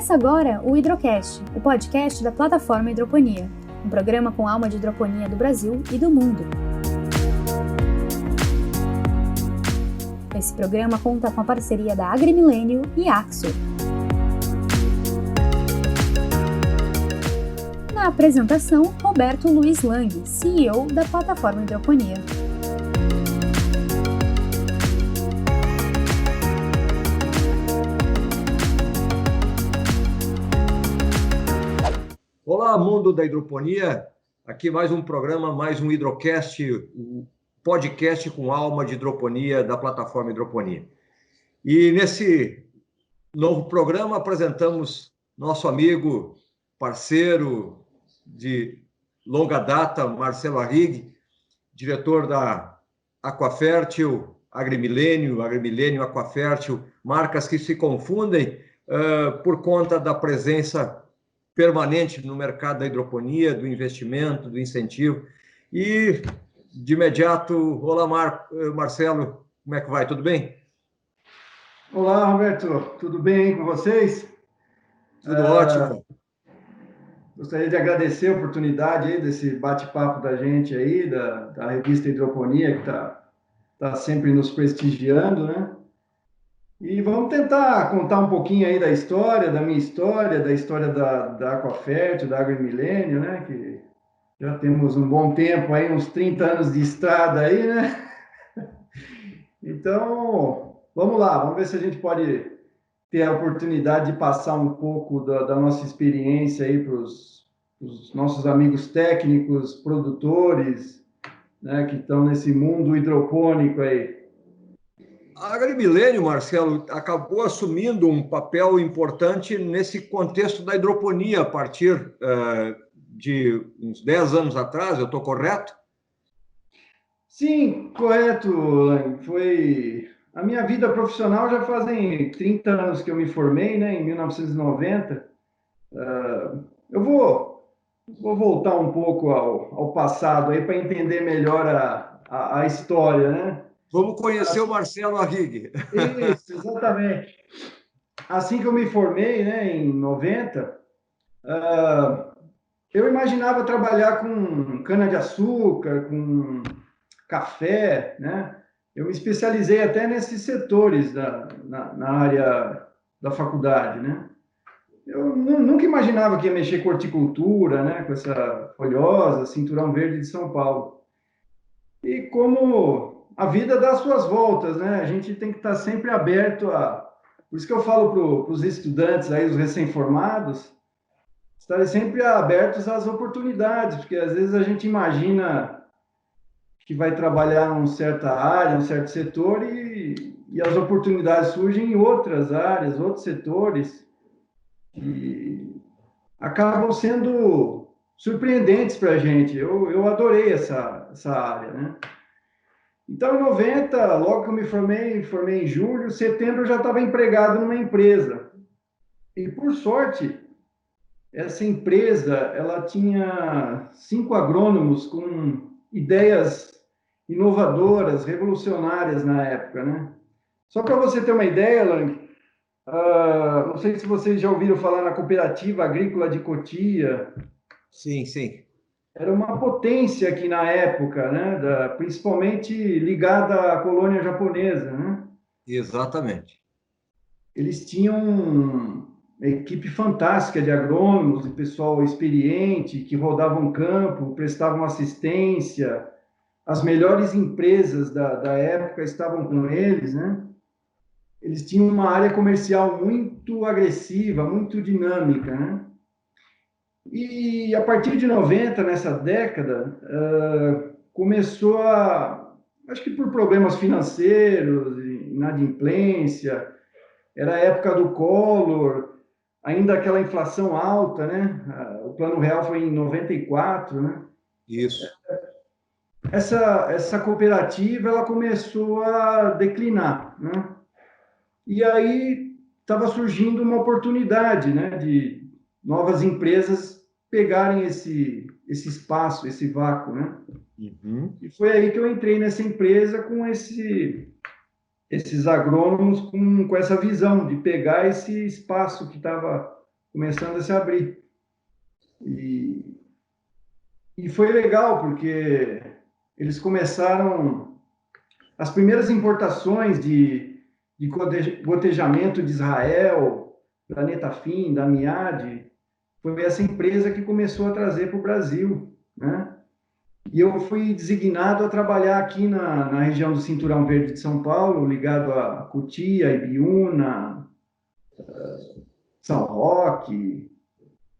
Começa agora o Hidrocast, o podcast da plataforma Hidroponia, um programa com alma de hidroponia do Brasil e do mundo. Esse programa conta com a parceria da AgriMilênio e Axo. Na apresentação, Roberto Luiz Lang, CEO da plataforma Hidroponia. Olá, mundo da hidroponia. Aqui mais um programa, mais um Hidrocast, um podcast com alma de hidroponia da plataforma Hidroponia. E nesse novo programa apresentamos nosso amigo, parceiro de longa data, Marcelo Arrighi, diretor da Aquafértil, AgriMilênio Aquafértil, marcas que se confundem por conta da presença permanente no mercado da hidroponia, do investimento, do incentivo. E, de imediato, olá, Marcelo, como é que vai? Tudo bem? Olá, Roberto, tudo bem com vocês? Tudo ótimo. Gostaria de agradecer a oportunidade aí desse bate-papo da gente aí, da revista Hidroponia, que está sempre nos prestigiando, né? E vamos tentar contar um pouquinho aí da história, da minha história, da história da Aquafértil, da AgriMilênio, né? Que já temos um bom tempo aí, uns 30 anos de estrada aí, né? Então, vamos lá, vamos ver se a gente pode ter a oportunidade de passar um pouco da nossa experiência aí para os nossos amigos técnicos, produtores, né, que estão nesse mundo hidropônico aí. A AgriMilênio, Marcelo, acabou assumindo um papel importante nesse contexto da hidroponia a partir de uns 10 anos atrás, eu estou correto? Sim, correto, Lang. Foi... A minha vida profissional já fazem 30 anos que eu me formei, né, em 1990. Eu vou voltar um pouco ao passado aí para entender melhor a história, né? Vamos conhecer o Marcelo Arrighi. Isso, exatamente. Assim que eu me formei, né, em 90, eu imaginava trabalhar com cana-de-açúcar, com café, né? Eu me especializei até nesses setores na área da faculdade, né? Eu nunca imaginava que ia mexer com horticultura, né? Com essa folhosa, cinturão verde de São Paulo. E como a vida dá suas voltas, né? A gente tem que estar sempre aberto a... Por isso que eu falo para os estudantes aí, os recém-formados, estarem sempre abertos às oportunidades, porque às vezes a gente imagina que vai trabalhar em uma certa área, um certo setor, e as oportunidades surgem em outras áreas, outros setores, e acabam sendo surpreendentes para a gente. Eu adorei essa área, né? Então, em 90, logo que eu me formei em julho, setembro eu já estava empregado numa empresa. E, por sorte, essa empresa, ela tinha 5 agrônomos com ideias inovadoras, revolucionárias na época, né? Só para você ter uma ideia, Lang, não sei se vocês já ouviram falar na Cooperativa Agrícola de Cotia. Sim, sim. Era uma potência aqui na época, né? Principalmente ligada à colônia japonesa, né? Exatamente. Eles tinham uma equipe fantástica de agrônomos, de pessoal experiente, que rodavam campo, prestavam assistência. As melhores empresas da época estavam com eles, né? Eles tinham uma área comercial muito agressiva, muito dinâmica, né? E a partir de 90, nessa década, começou acho que por problemas financeiros, inadimplência, era a época do Collor, ainda aquela inflação alta, né? O Plano Real foi em 94, né? Isso. Essa cooperativa, ela começou a declinar, né? E aí estava surgindo uma oportunidade, né, de novas empresas pegarem esse espaço, esse vácuo, né? Uhum. E foi aí que eu entrei nessa empresa com esses agrônomos com essa visão de pegar esse espaço que estava começando a se abrir. E foi legal, porque eles começaram as primeiras importações de gotejamento de Israel, da Netafim, da Miad, foi essa empresa que começou a trazer para o Brasil, né? E eu fui designado a trabalhar aqui na região do Cinturão Verde de São Paulo, ligado a Cotia, Ibiúna, São Roque,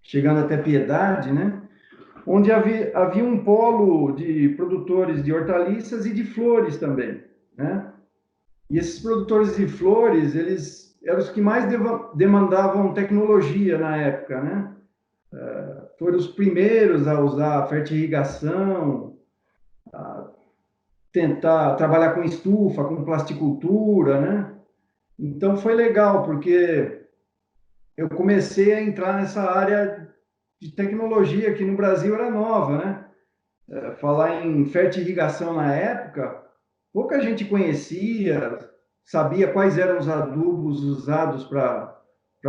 chegando até Piedade, né? Onde havia um polo de produtores de hortaliças e de flores também, né? E esses produtores de flores, eles eram os que mais demandavam tecnologia na época, né? Foram os primeiros a usar fertirrigação, a tentar trabalhar com estufa, com plasticultura, né? Então foi legal, porque eu comecei a entrar nessa área de tecnologia que no Brasil era nova, né? Falar em fertirrigação na época, pouca gente conhecia, sabia quais eram os adubos usados para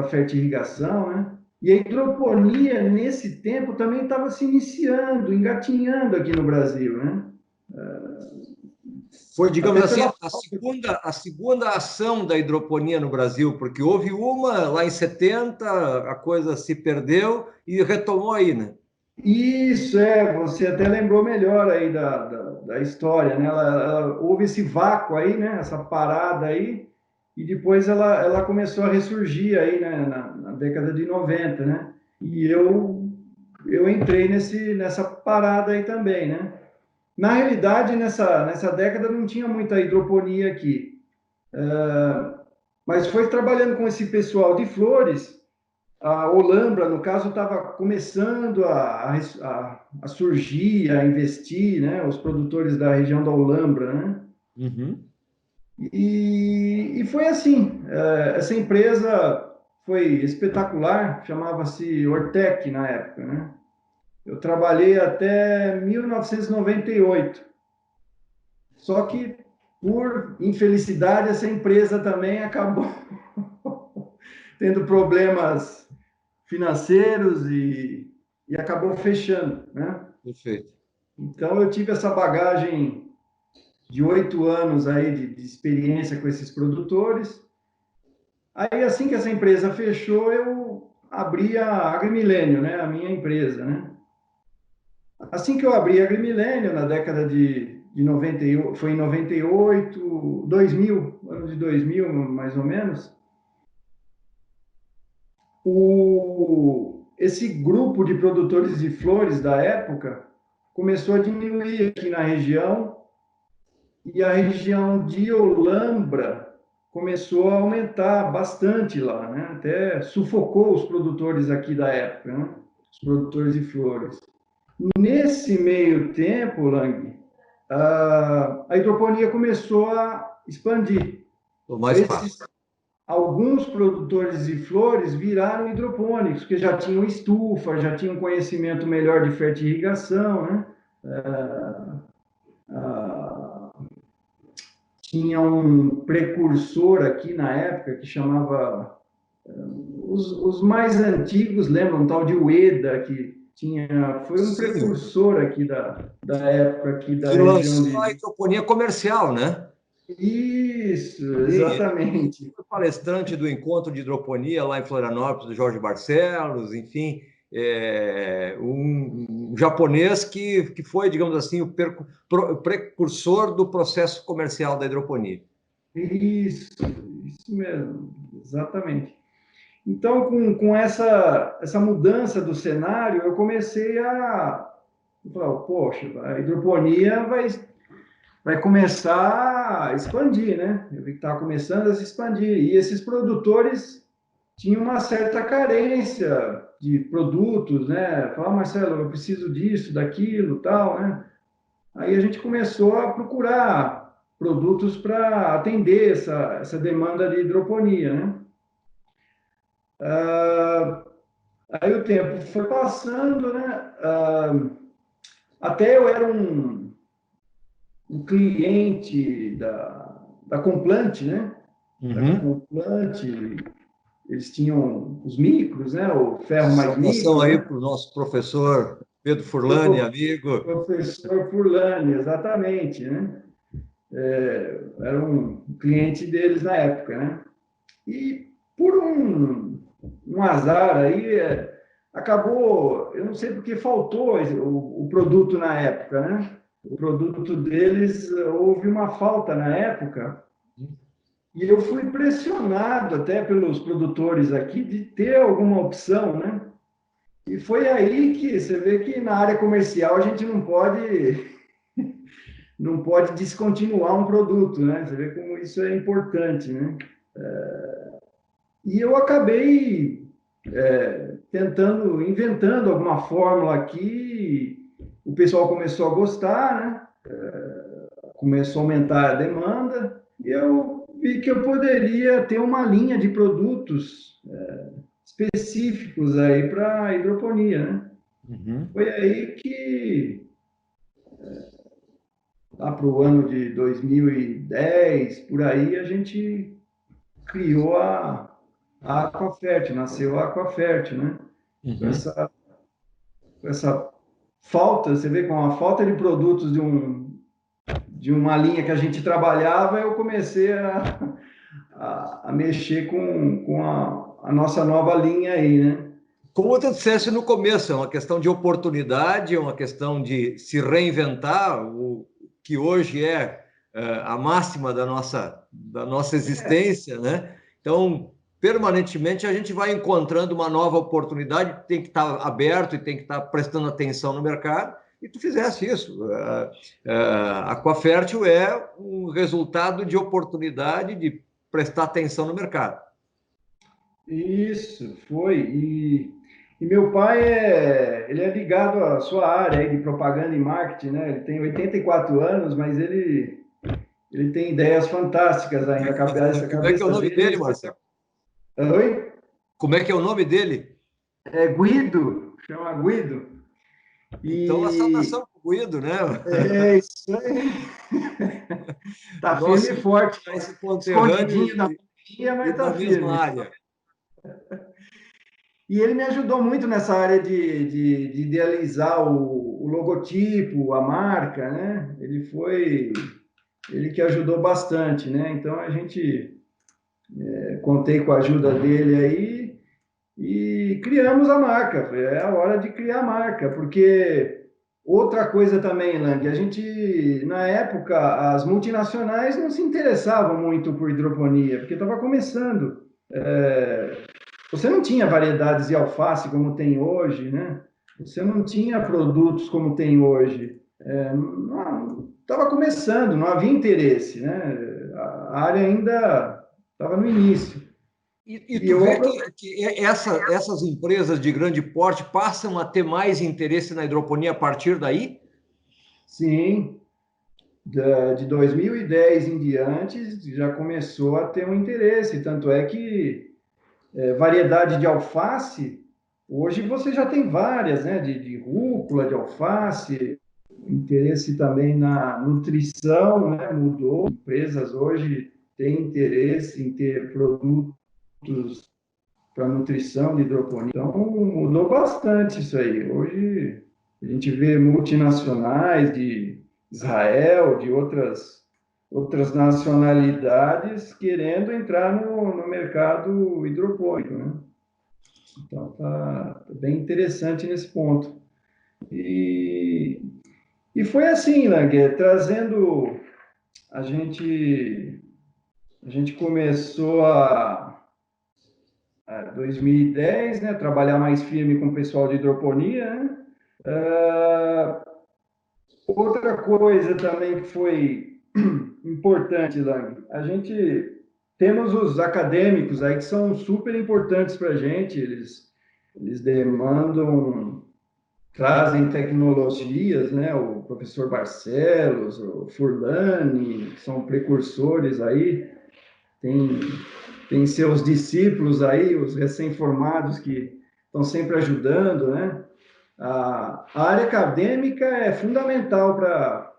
fertirrigação, né? E a hidroponia, nesse tempo, também estava se iniciando, engatinhando aqui no Brasil, né? Foi, digamos Até assim, pela... a segunda ação da hidroponia no Brasil, porque houve uma lá em 70, a coisa se perdeu e retomou aí, né? Isso, você até lembrou melhor aí da história, né? Houve esse vácuo aí, né? Essa parada aí, e depois ela começou a ressurgir aí, né? Na década de 90, né? E eu entrei nessa parada aí também, né? Na realidade, nessa década não tinha muita hidroponia aqui, mas foi trabalhando com esse pessoal de flores. A Olambra, no caso, estava começando a surgir, a investir, né? Os produtores da região da Olambra, né? Uhum. E foi assim, essa empresa foi espetacular, chamava-se Ortec na época, né? Eu trabalhei até 1998, só que, por infelicidade, essa empresa também acabou tendo problemas financeiros e acabou fechando, né? Perfeito. Então, eu tive essa bagagem de 8 anos aí de experiência com esses produtores. Aí, assim que essa empresa fechou, eu abri a AgriMilênio, né? A minha empresa, né? Assim que eu abri a AgriMilênio, na década de 98, foi em 98, 2000, ano de 2000, mais ou menos, esse grupo de produtores de flores da época começou a diminuir aqui na região, e a região de Olambra começou a aumentar bastante lá, né? Até sufocou os produtores aqui da época, né? Os produtores de flores. Nesse meio tempo, Lang, a hidroponia começou a expandir. Mais fácil. Alguns produtores de flores viraram hidropônicos, porque já tinham estufa, já tinham conhecimento melhor de fertirrigação, né? Tinha um precursor aqui na época que chamava... Os mais antigos lembram, um tal de Ueda, que foi um precursor aqui da época aqui da região de... a hidroponia comercial, né? Isso, exatamente. Ele foi palestrante do encontro de hidroponia lá em Florianópolis, do Jorge Barcelos, enfim, um japonês que foi, digamos assim, o precursor do processo comercial da hidroponia. Isso mesmo, exatamente. Então, com essa mudança do cenário, eu comecei a falar, poxa, a hidroponia vai começar a expandir, né? Eu vi que estava começando a se expandir. E esses produtores tinham uma certa carência de produtos, né? Falar, Marcelo, eu preciso disso, daquilo, tal, né? Aí a gente começou a procurar produtos para atender essa demanda de hidroponia, né? Aí o tempo foi passando, né? Até eu era um cliente da Complante, né? Da Complante, eles tinham os micros, né? O ferro mais Saudação micro. aí Né? para o nosso professor Pedro Furlani, amigo. Professor Furlani, exatamente, né? Era um cliente deles na época, né? E por um azar aí, acabou, eu não sei porque faltou o produto na época, né? O produto deles, houve uma falta na época, e eu fui pressionado até pelos produtores aqui de ter alguma opção, né? E foi aí que você vê que na área comercial a gente não pode descontinuar um produto, né? Você vê como isso é importante, né? E eu acabei inventando alguma fórmula aqui, o pessoal começou a gostar, né? Começou a aumentar a demanda, e eu vi que eu poderia ter uma linha de produtos específicos aí para hidroponia, né? Uhum. Foi aí que, lá para o ano de 2010, por aí, a gente criou a Aquafert, nasceu a Aquafert, né? Com Uhum. essa falta, você vê, com a falta de produtos de uma linha que a gente trabalhava, eu comecei a mexer com a nossa nova linha aí, né? Como tu disseste no começo, é uma questão de oportunidade, é uma questão de se reinventar, o que hoje a máxima da nossa existência, né? Então, permanentemente a gente vai encontrando uma nova oportunidade, tem que estar aberto e tem que estar prestando atenção no mercado, e tu fizesse isso. A Aquafértil é um resultado de oportunidade de prestar atenção no mercado. Isso, foi. E meu pai ele é ligado à sua área aí de propaganda e marketing, né? Ele tem 84 anos, mas ele tem ideias fantásticas ainda. A Como é que é o cabeça nome dele, dele. Marcelo? Oi? Como é que é o nome dele? É Guido, chama Guido. Então, a E saudação para o Guido, né? é isso aí. Tá firme Nosso e forte. esse conterrâneo Escondidinho da minha, e mas tá da mesma firme. área. E ele me ajudou muito nessa área de idealizar o logotipo, a marca, né? Ele que ajudou bastante, né? Então a gente contei com a ajuda dele aí e criamos a marca. É a hora de criar a marca, porque outra coisa também, Lang, a gente na época as multinacionais não se interessavam muito por hidroponia, porque estava começando. Você não tinha variedades de alface como tem hoje, né? Você não tinha produtos como tem hoje. Estava começando, não havia interesse, né? A área ainda estava no início. E E tu eu, vê que essas empresas de grande porte passam a ter mais interesse na hidroponia a partir daí? sim, de 2010 em diante já começou a ter um interesse. Tanto é que variedade de alface, hoje você já tem várias, né? De rúcula, de alface, interesse também na nutrição, né? Mudou. Empresas hoje têm interesse em ter produtos para nutrição de hidroponia. Então, mudou bastante isso aí. Hoje, a gente vê multinacionais de Israel, de outras nacionalidades querendo entrar no mercado hidropônico, né? Então, tá bem interessante nesse ponto. E, e foi assim, Lang, trazendo a gente a gente começou 2010, né, trabalhar mais firme com o pessoal de hidroponia, né? Outra coisa também que foi importante, Lang, a gente temos os acadêmicos aí que são super importantes para a gente, eles demandam, trazem tecnologias, né? O professor Barcelos, o Furlani, que são precursores aí, tem, tem seus discípulos aí, os recém-formados que estão sempre ajudando, né? A área acadêmica é fundamental para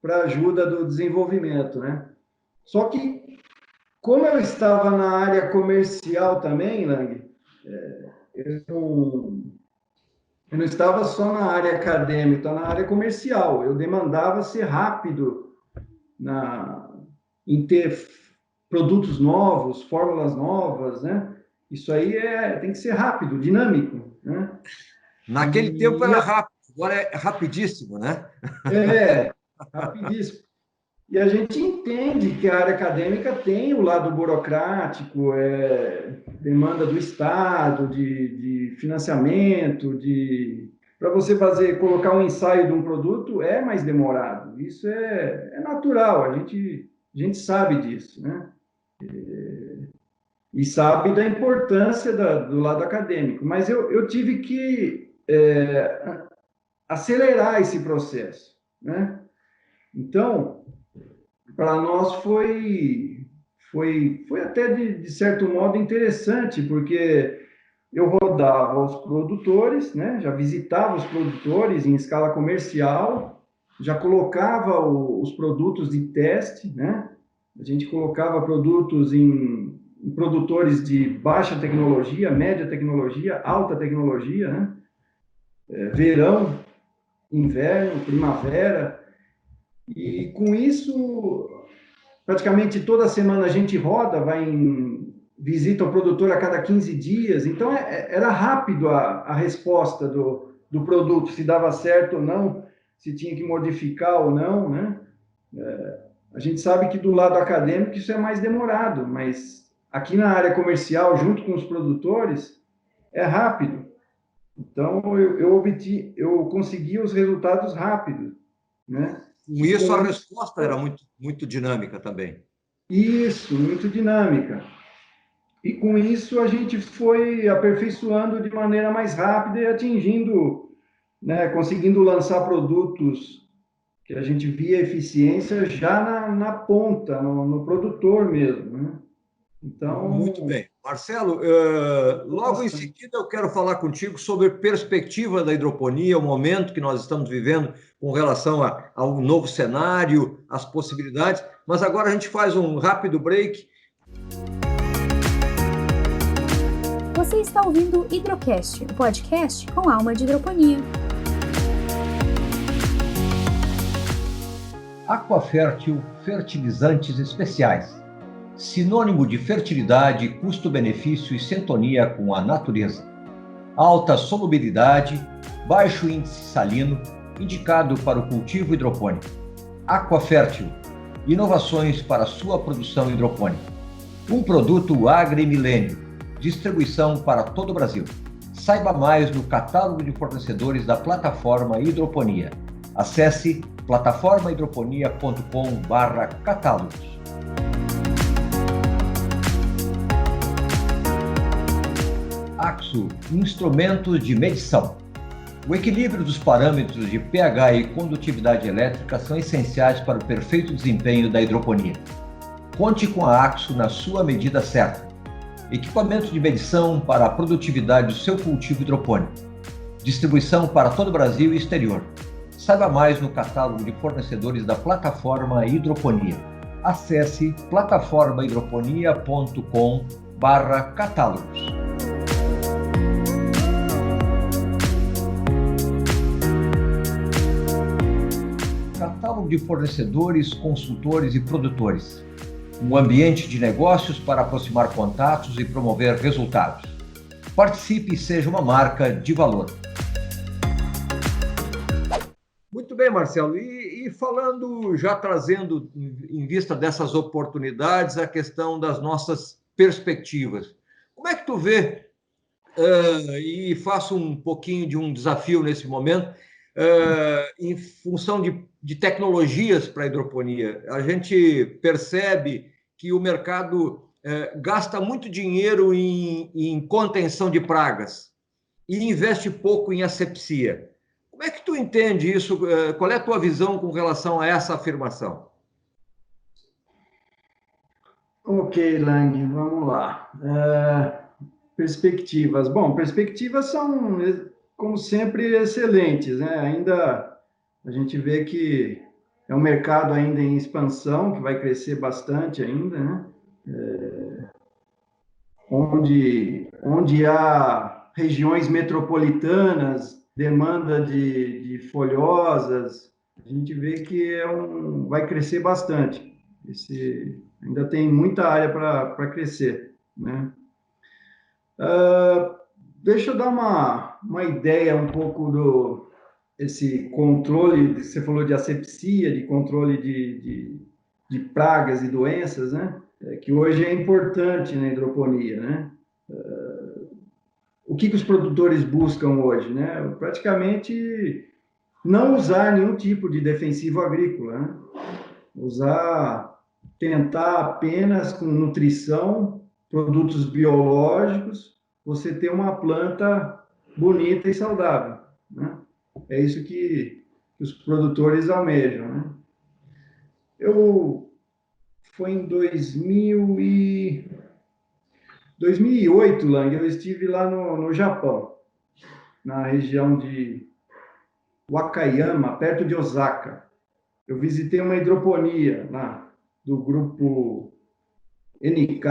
a ajuda do desenvolvimento, né? Só que Como eu estava na área comercial também, Lang, eu não estava só na área acadêmica, estava na área comercial. Eu demandava ser rápido em ter produtos novos, fórmulas novas, né? Isso aí tem que ser rápido, dinâmico, né? Naquele tempo era rápido, agora é rapidíssimo, né? Rapidíssimo. E a gente entende que a área acadêmica tem o lado burocrático, demanda do Estado, de financiamento, para você colocar um ensaio de um produto é mais demorado. Isso é natural, a gente sabe disso, né? E sabe da importância do lado acadêmico. Mas eu tive que acelerar esse processo, né? Então, para nós foi até, de certo modo, interessante, porque eu rodava os produtores, né? Já visitava os produtores em escala comercial, já colocava os produtos de teste, né? A gente colocava produtos em produtores de baixa tecnologia, média tecnologia, alta tecnologia, né? Verão, inverno, primavera, e com isso, praticamente toda semana a gente roda, visita o produtor a cada 15 dias, então era rápido a resposta do produto, se dava certo ou não, se tinha que modificar ou não, né? A gente sabe que do lado acadêmico isso é mais demorado, mas aqui na área comercial, junto com os produtores, é rápido. Então, eu consegui os resultados rápidos, né? Com isso, a resposta era muito, muito dinâmica também. Isso, muito dinâmica. E com isso a gente foi aperfeiçoando de maneira mais rápida e atingindo, né, conseguindo lançar produtos que a gente via eficiência já na ponta, no produtor mesmo, né? Então, muito bem. Marcelo, logo em seguida eu quero falar contigo sobre perspectiva da hidroponia, o momento que nós estamos vivendo com relação ao novo cenário, as possibilidades, mas agora a gente faz um rápido break. Você está ouvindo o Hidrocast, o podcast com alma de hidroponia. Aquafértil Fertilizantes Especiais. Sinônimo de fertilidade, custo-benefício e sintonia com a natureza. Alta solubilidade, baixo índice salino, indicado para o cultivo hidropônico. Aquafértil, inovações para sua produção hidropônica. Um produto Agrimilênio, distribuição para todo o Brasil. Saiba mais no catálogo de fornecedores da plataforma Hidroponia. Acesse plataformahidroponia.com/catálogos. Axo, instrumentos de medição. O equilíbrio dos parâmetros de pH e condutividade elétrica são essenciais para o perfeito desempenho da hidroponia. Conte com a Axo na sua medida certa. Equipamento de medição para a produtividade do seu cultivo hidropônico. Distribuição para todo o Brasil e exterior. Saiba mais no catálogo de fornecedores da plataforma Hidroponia. Acesse plataformahidroponia.com/catálogos. Catálogo de fornecedores, consultores e produtores. Um ambiente de negócios para aproximar contatos e promover resultados. Participe e seja uma marca de valor. Muito bem, Marcelo. E falando, já trazendo em vista dessas oportunidades, a questão das nossas perspectivas. Como é que tu vê, e faço um pouquinho de um desafio nesse momento, em função de tecnologias para a hidroponia? A gente percebe que o mercado gasta muito dinheiro em contenção de pragas e investe pouco em asepsia. Como é que tu entende isso? Qual é a tua visão com relação a essa afirmação? Ok, Lang, vamos lá. Perspectivas. Bom, perspectivas são, como sempre, excelentes, né? Ainda a gente vê que é um mercado ainda em expansão, que vai crescer bastante ainda, né? onde há regiões metropolitanas, demanda de folhosas, a gente vê que vai crescer bastante. Ainda tem muita área para crescer, né? Deixa eu dar uma ideia um pouco esse controle, você falou de asepsia, de controle de pragas e doenças, né? Que hoje é importante na hidroponia, né? O que os produtores buscam hoje, né? Praticamente não usar nenhum tipo de defensivo agrícola, né? Tentar apenas com nutrição, produtos biológicos, você ter uma planta bonita e saudável, né? É isso que os produtores almejam, né? Foi em 2008, Lang, eu estive lá no Japão, na região de Wakayama, perto de Osaka. Eu visitei uma hidroponia lá, do grupo NK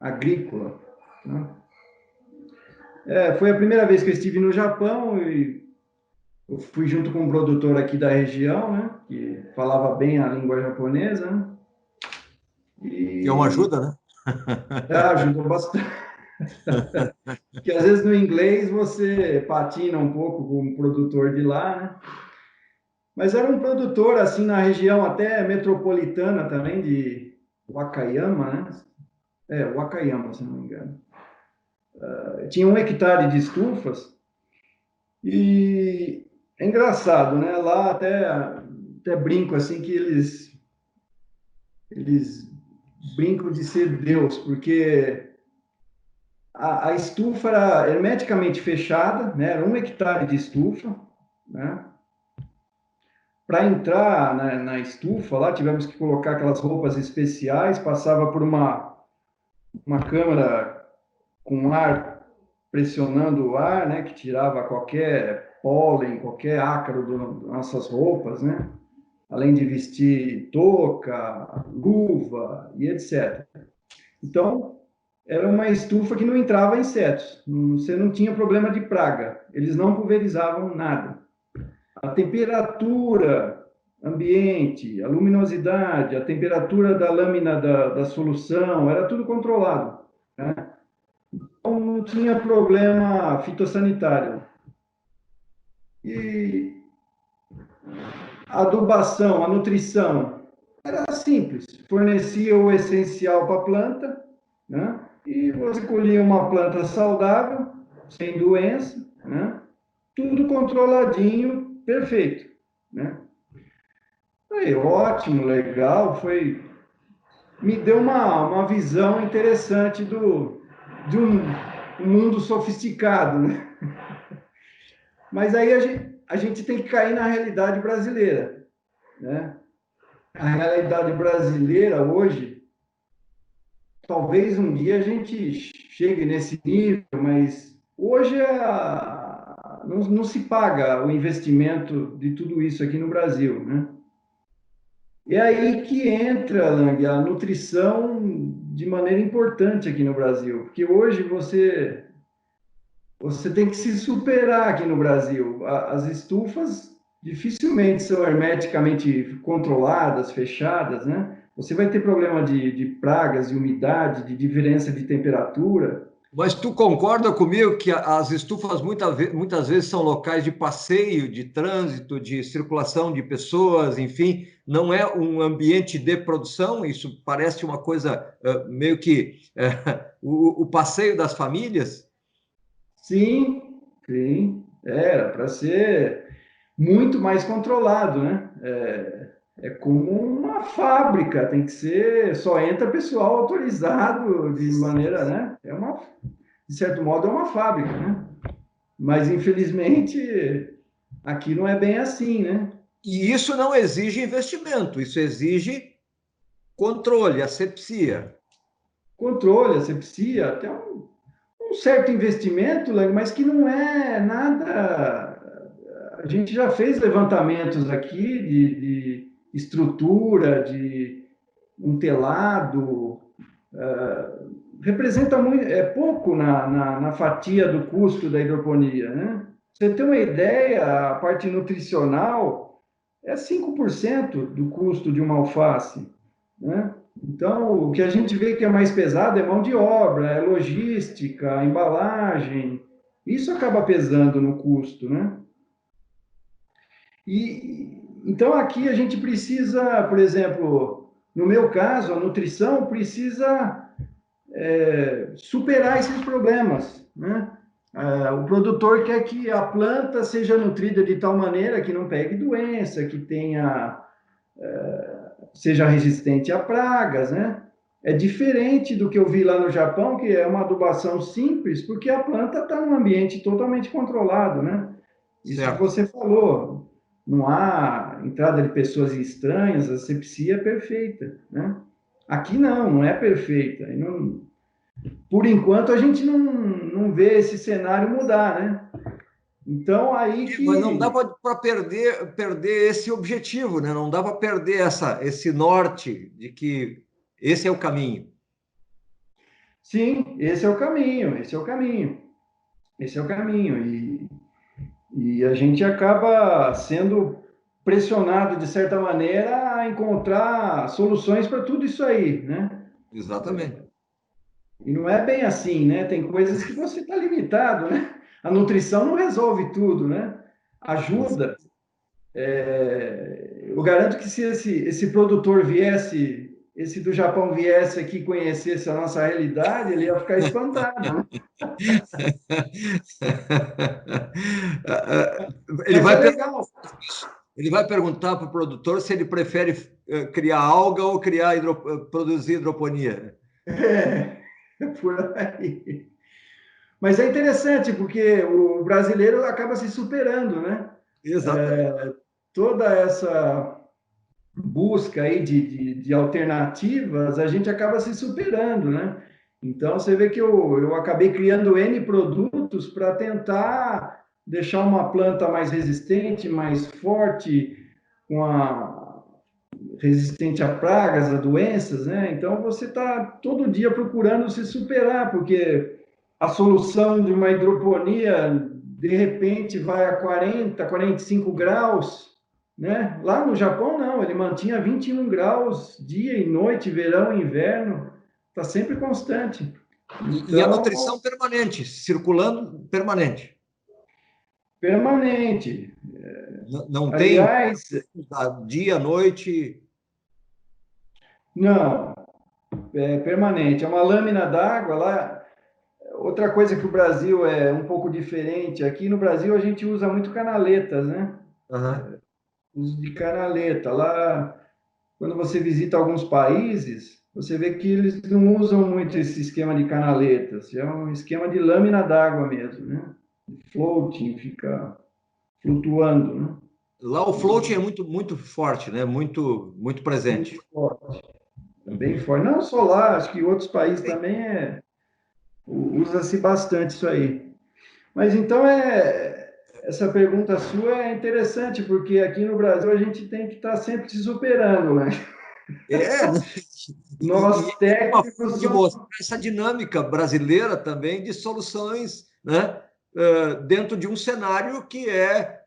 Agrícola, né? Foi a primeira vez que eu estive no Japão e eu fui junto com um produtor aqui da região, né, que falava bem a língua japonesa, né? Que é uma ajuda, né? Ajudou bastante. Porque às vezes no inglês você patina um pouco com o produtor de lá, né? Mas era um produtor assim na região até metropolitana também de Wakayama, né? Wakayama, se não me engano. Tinha 1 hectare de estufas e é engraçado, né? Lá até brinco assim que eles brincam de ser Deus, porque a estufa era hermeticamente fechada, né? Era 1 hectare de estufa, né? Para entrar na estufa, lá tivemos que colocar aquelas roupas especiais, passava por uma câmara com ar pressionando o ar, né? Que tirava qualquer pólen, qualquer ácaro das nossas roupas, né? Além de vestir touca, luva e etc. Então, era uma estufa que não entrava insetos, você não tinha problema de praga, eles não pulverizavam nada. A temperatura ambiente, a luminosidade, a temperatura da lâmina da solução, era tudo controlado, né? Então, não tinha problema fitossanitário. E a adubação, a nutrição, era simples, fornecia o essencial para a planta, né? E você colhia uma planta saudável, sem doença, né? Tudo controladinho, perfeito, né? Aí, ótimo, legal, me deu uma visão interessante de um mundo sofisticado, né? Mas aí a gente tem que cair na realidade brasileira, né? A realidade brasileira hoje, talvez um dia a gente chegue nesse nível, mas hoje não se paga o investimento de tudo isso aqui no Brasil, né? E é aí que entra, Lang, a nutrição de maneira importante aqui no Brasil, porque hoje você tem que se superar aqui no Brasil. As estufas dificilmente são hermeticamente controladas, fechadas, né? Você vai ter problema de pragas, de umidade, de diferença de temperatura. Mas tu concorda comigo que as estufas muitas vezes são locais de passeio, de trânsito, de circulação de pessoas, enfim, não é um ambiente de produção? Isso parece uma coisa meio que o passeio das famílias? Sim, sim, era para ser muito mais controlado, né? É como uma fábrica, tem que ser, só entra pessoal autorizado de maneira, né? De certo modo, é uma fábrica, né? Mas, infelizmente, aqui não é bem assim, né? E isso não exige investimento, isso exige controle, asepsia. Controle, asepsia, até um certo investimento, mas que não é nada. A gente já fez levantamentos aqui de estrutura, de um telado, representa muito, é pouco na fatia do custo da hidroponia, né? Você tem uma ideia, a parte nutricional é 5% do custo de uma alface, né? Então, o que a gente vê que é mais pesado é mão de obra, é logística, embalagem. Isso acaba pesando no custo, né? E então aqui a gente precisa, por exemplo, no meu caso, a nutrição precisa superar esses problemas, né? O produtor quer que a planta seja nutrida de tal maneira que não pegue doença, que tenha seja resistente a pragas, né? É diferente do que eu vi lá no Japão, que é uma adubação simples, porque a planta está num ambiente totalmente controlado, né? Isso que Certo. você falou, não há entrada de pessoas estranhas, a asepsia é perfeita, né? Aqui não é perfeita. E não, por enquanto, a gente não vê esse cenário mudar, né? Então, aí que... Mas não dá para perder esse objetivo, né? Não dá para perder esse norte de que esse é o caminho. Sim, esse é o caminho, esse é o caminho. Esse é o caminho. E a gente acaba sendo pressionado, de certa maneira, a encontrar soluções para tudo isso aí, né? Exatamente. E não é bem assim, né? Tem coisas que você está limitado, né? A nutrição não resolve tudo, né? Ajuda. Eu garanto que se esse produtor viesse, esse do Japão viesse aqui conhecesse a nossa realidade, ele ia ficar espantado, né? Ele Mas é vai, legal. ele vai perguntar para o produtor se ele prefere criar alga ou produzir hidroponia. Por aí. Mas é interessante, porque o brasileiro acaba se superando, né? Exatamente. Toda essa busca aí de alternativas, a gente acaba se superando, né? Então, você vê que eu acabei criando N produtos para tentar deixar uma planta mais resistente, mais forte, resistente a pragas, a doenças, né? Então, você está todo dia procurando se superar, porque a solução de uma hidroponia, de repente, vai a 40, 45 graus, né? Lá no Japão, não, ele mantinha 21 graus dia e noite, verão e inverno, está sempre constante. E a Então, nutrição permanente, circulando permanente. permanente. Não tem Aliás, dia, noite. não, é permanente. É uma lâmina d'água lá. Outra coisa que o Brasil é um pouco diferente, aqui no Brasil a gente usa muito canaletas, né? Uhum. Uso de canaleta. Lá, quando você visita alguns países, você vê que eles não usam muito esse esquema de canaletas, é um esquema de lâmina d'água mesmo, né? Floating, fica flutuando, né? Lá o floating é muito forte, né? Muito presente. Muito forte, é bem forte. Não só lá, acho que em outros países também usa-se bastante isso aí. Mas então essa pergunta sua é interessante, porque aqui no Brasil a gente tem que estar sempre se superando, né? É, e Nós é uma forma técnicos de somos... mostrar essa dinâmica brasileira também de soluções, né? Dentro de um cenário que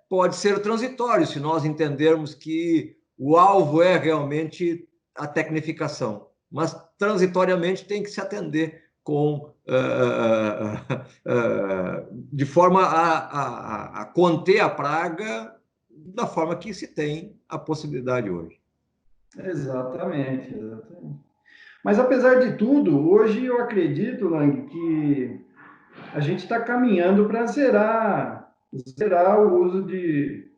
pode ser transitório, se nós entendermos que o alvo é realmente a tecnificação, mas transitoriamente tem que se atender de forma a conter a praga da forma que se tem a possibilidade hoje. Exatamente, exatamente. Mas apesar de tudo, hoje eu acredito, Lang, que a gente está caminhando para zerar o uso de...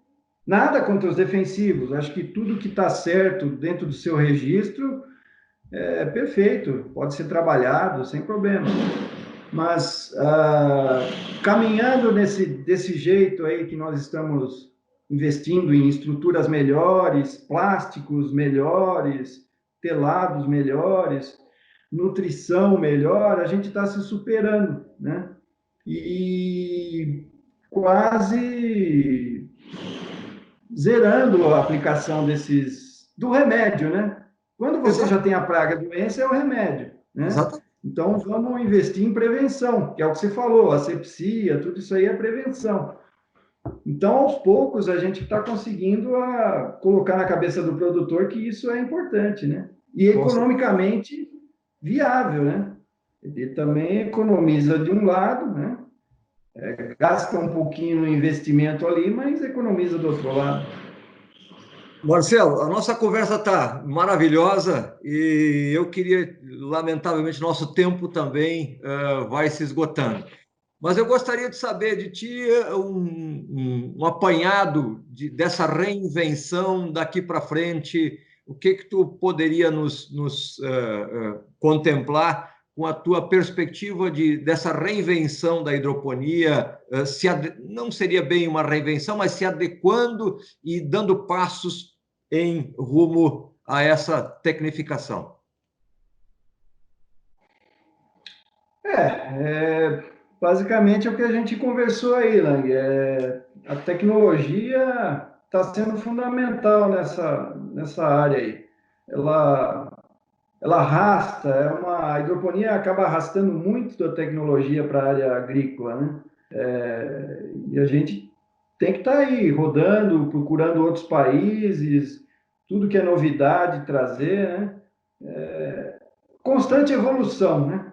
Nada contra os defensivos. Acho que tudo que está certo dentro do seu registro é perfeito, pode ser trabalhado sem problema. Mas caminhando desse jeito aí que nós estamos investindo em estruturas melhores, plásticos melhores, telados melhores, nutrição melhor, a gente está se superando, né? E quase zerando a aplicação do remédio, né? Quando você já tem a praga, a doença é o remédio. né? Então, vamos investir em prevenção, que é o que você falou, asepsia, tudo isso aí é prevenção. Então, aos poucos, a gente está conseguindo colocar na cabeça do produtor que isso é importante, né? E economicamente viável, né? Ele também economiza de um lado, né? Gasta um pouquinho no investimento ali, mas economiza do outro lado. Marcelo, a nossa conversa está maravilhosa e eu queria, lamentavelmente, nosso tempo também vai se esgotando. Mas eu gostaria de saber de ti um apanhado dessa reinvenção daqui para frente. O que tu poderia nos contemplar com a tua perspectiva dessa reinvenção da hidroponia, não seria bem uma reinvenção, mas se adequando e dando passos em rumo a essa tecnificação? Basicamente é o que a gente conversou aí, Lang. A tecnologia está sendo fundamental nessa área aí. Ela arrasta, a hidroponia acaba arrastando muito da tecnologia para a área agrícola, né? E a gente tem que estar aí rodando, procurando outros países, tudo que é novidade trazer, né? Constante evolução, né?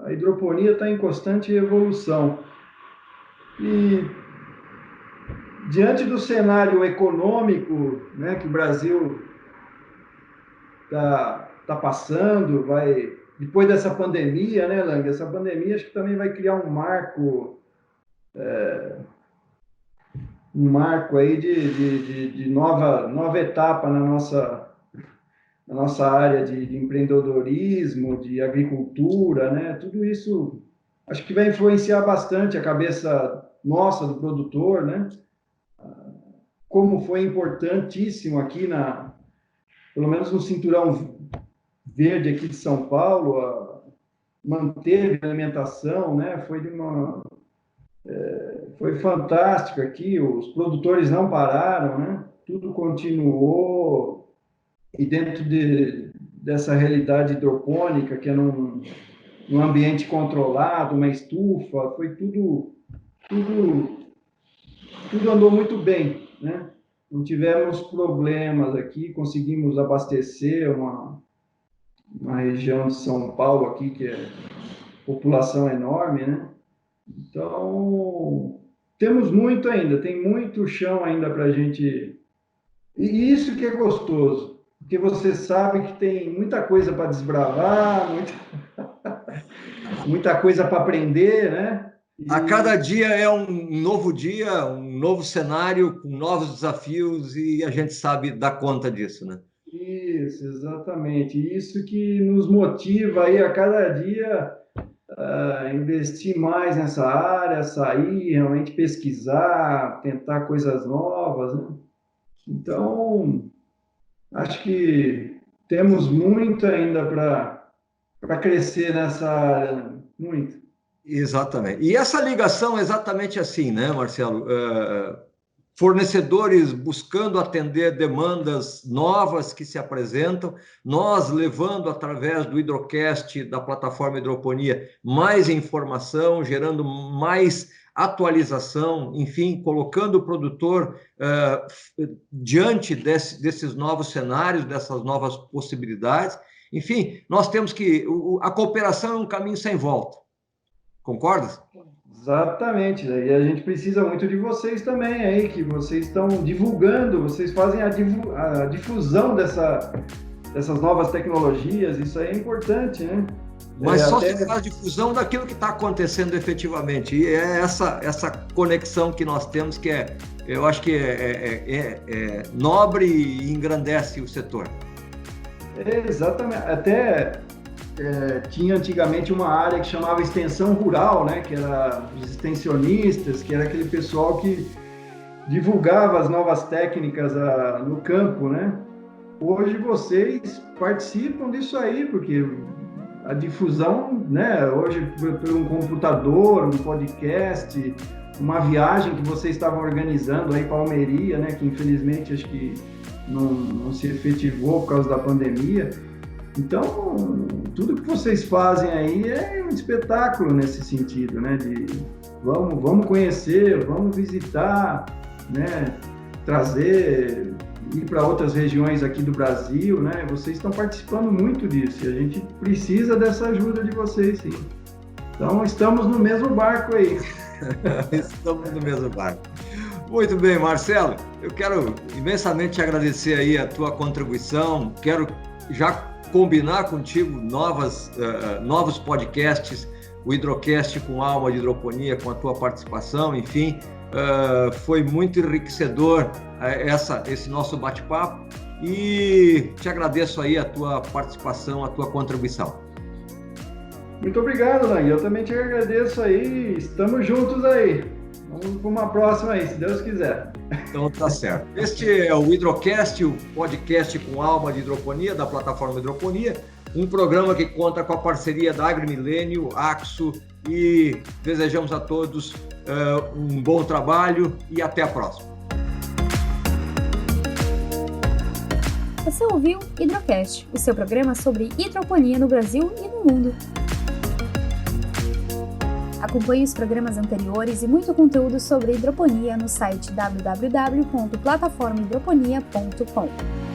A hidroponia está em constante evolução. E diante do cenário econômico, né, que o Brasil está passando, depois dessa pandemia, né, Lang? Essa pandemia acho que também vai criar um marco aí de nova etapa na nossa área de empreendedorismo, de agricultura, né? Tudo isso acho que vai influenciar bastante a cabeça nossa do produtor, né? Como foi importantíssimo aqui pelo menos no cinturão verde aqui de São Paulo, manteve a alimentação, né? Foi fantástico aqui, os produtores não pararam, né? Tudo continuou, e dentro dessa realidade hidropônica, que é num ambiente controlado, uma estufa, foi tudo andou muito bem, né? Não tivemos problemas aqui, conseguimos abastecer uma região de São Paulo aqui, que é população enorme, né? Então, temos muito ainda, tem muito chão ainda para a gente... E isso que é gostoso, porque você sabe que tem muita coisa para desbravar, muita coisa para aprender, né? A cada dia é um novo cenário, com novos desafios, e a gente sabe dar conta disso, né? Isso, exatamente. Isso que nos motiva aí a cada dia a investir mais nessa área, sair, realmente pesquisar, tentar coisas novas, né? Então, acho que temos muito ainda para crescer nessa área, muito. Exatamente. E essa ligação é exatamente assim, né, Marcelo? Fornecedores buscando atender demandas novas que se apresentam, nós levando através do Hidrocast, da plataforma Hidroponia, mais informação, gerando mais atualização, enfim, colocando o produtor diante desses novos cenários, dessas novas possibilidades. Enfim, nós temos que... A cooperação é um caminho sem volta. Concordas? Exatamente, e a gente precisa muito de vocês também aí, que vocês estão divulgando, vocês fazem a difusão dessas novas tecnologias, isso aí é importante, né? Mas só se faz difusão daquilo que está acontecendo efetivamente, e é essa conexão que nós temos que eu acho que é nobre e engrandece o setor. Exatamente, até... tinha antigamente uma área que chamava extensão rural, né? Que era os extensionistas, que era aquele pessoal que divulgava as novas técnicas no campo, né? Hoje vocês participam disso aí, porque a difusão, né? Hoje por um computador, um podcast, uma viagem que vocês estavam organizando aí para Almeria, né? Que infelizmente acho que não se efetivou por causa da pandemia. Então, tudo que vocês fazem aí é um espetáculo nesse sentido, né? De vamos conhecer, vamos visitar, né? Trazer, ir para outras regiões aqui do Brasil, né? Vocês estão participando muito disso e a gente precisa dessa ajuda de vocês, sim. Então, estamos no mesmo barco aí. Estamos no mesmo barco. Muito bem, Marcelo. Eu quero imensamente te agradecer aí a tua contribuição. Quero já combinar contigo novos podcasts, o Hidrocast com Alma de Hidroponia, com a tua participação, enfim. Foi muito enriquecedor esse nosso bate-papo e te agradeço aí a tua participação, a tua contribuição. Muito obrigado, Lang. Eu também te agradeço aí. Estamos juntos aí. Vamos para uma próxima aí, se Deus quiser. Então tá certo. Este é o Hidrocast, o podcast com Alma de Hidroponia, da plataforma Hidroponia, um programa que conta com a parceria da AgriMilênio, AXO, e desejamos a todos um bom trabalho e até a próxima. Você ouviu Hidrocast, o seu programa sobre hidroponia no Brasil e no mundo. Acompanhe os programas anteriores e muito conteúdo sobre hidroponia no site www.plataformahidroponia.com.